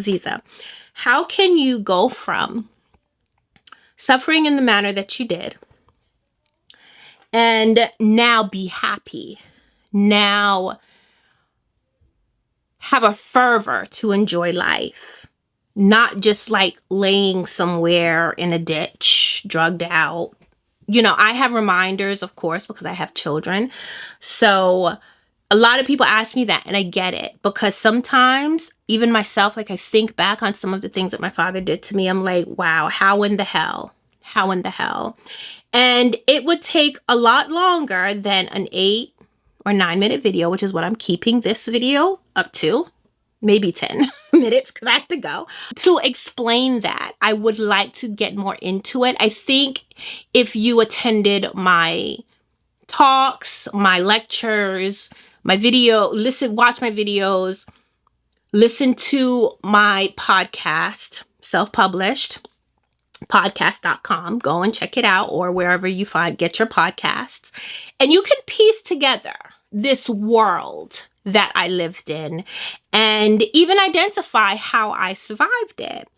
Aziza, how can you go from suffering in the manner that you did and now be happy, now have a fervor to enjoy life, not just like laying somewhere in a ditch, drugged out? You know, I have reminders, of course, because I have children. So a lot of people ask me that, and I get it, because sometimes even myself, like I think back on some of the things that my father did to me. I'm like, wow, how in the hell? How in the hell? And it would take a lot longer than an 8 or 9 minute video, which is what I'm keeping this video up to, maybe 10 minutes because I have to go, to explain that. I would like to get more into it. I think if you attended my talks, my lectures, my video, watch my videos, listen to my podcast, self-published, podcast.com. Go and check it out, or wherever you get your podcasts. And you can piece together this world that I lived in and even identify how I survived it.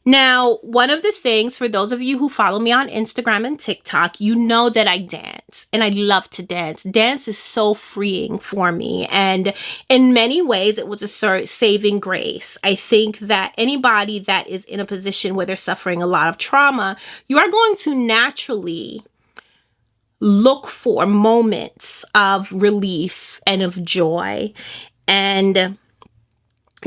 Now, one of the things, for those of you who follow me on Instagram and TikTok, you know that I dance and I love to dance. Dance is so freeing for me. And in many ways, it was a saving grace. I think that anybody that is in a position where they're suffering a lot of trauma, you are going to naturally look for moments of relief and of joy. And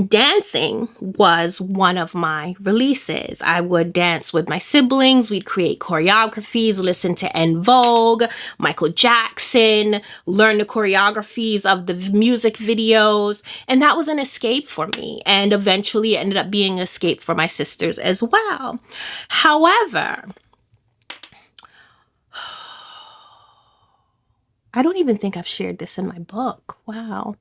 dancing was one of my releases. I would dance with my siblings. We'd create choreographies, listen to En Vogue, Michael Jackson, learn the choreographies of the music videos. And that was an escape for me. And eventually it ended up being an escape for my sisters as well. However, I don't even think I've shared this in my book. Wow.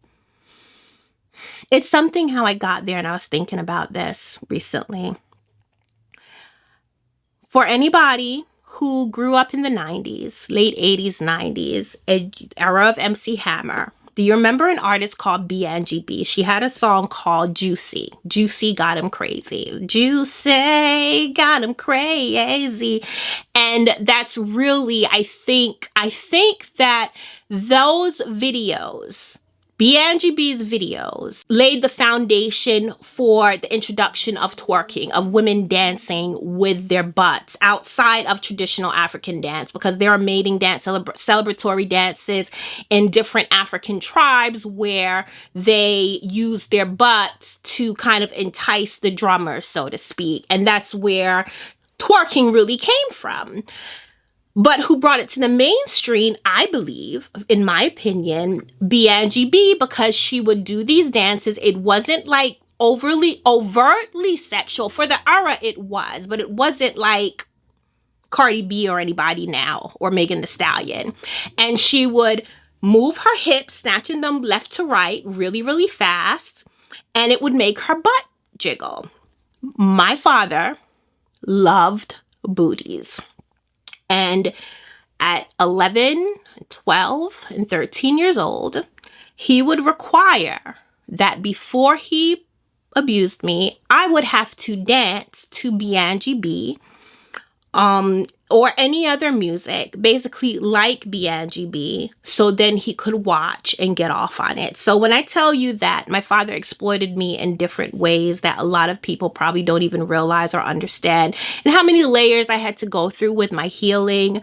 It's something how I got there, and I was thinking about this recently. For anybody who grew up in the 90s, late 80s, 90s, era of MC Hammer, do you remember an artist called B.N.G.B? She had a song called Juicy. Juicy got him crazy. Juicy got him crazy. And that's really, I think that those videos, B.N.G.B's videos, laid the foundation for the introduction of twerking, of women dancing with their butts outside of traditional African dance, because there are mating dance, celebratory dances in different African tribes where they use their butts to kind of entice the drummers, so to speak. And that's where twerking really came from. But who brought it to the mainstream, I believe, in my opinion, B.N.G.B, because she would do these dances. It wasn't like overtly sexual. For the era, it was, but it wasn't like Cardi B or anybody now, or Megan Thee Stallion. And she would move her hips, snatching them left to right really, really fast, and it would make her butt jiggle. My father loved booties. And at 11, 12, and 13 years old, he would require that before he abused me, I would have to dance to B.N.G.B, or any other music, basically like B.N.G.B, so then he could watch and get off on it. So when I tell you that my father exploited me in different ways that a lot of people probably don't even realize or understand, and how many layers I had to go through with my healing,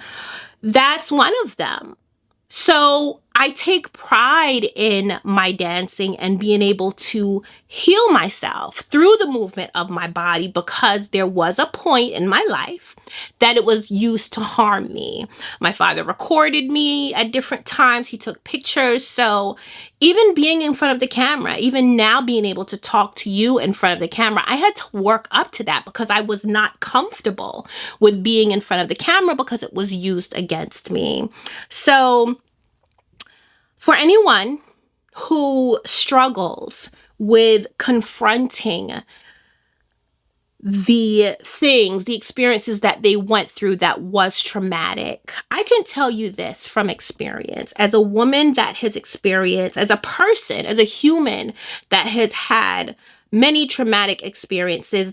that's one of them. So I take pride in my dancing and being able to heal myself through the movement of my body, because there was a point in my life that it was used to harm me. My father recorded me at different times. He took pictures. So even being in front of the camera, even now being able to talk to you in front of the camera, I had to work up to that because I was not comfortable with being in front of the camera because it was used against me. So for anyone who struggles with confronting the things, the experiences that they went through that was traumatic, I can tell you this from experience. As a woman that has experienced, as a person, as a human that has had many traumatic experiences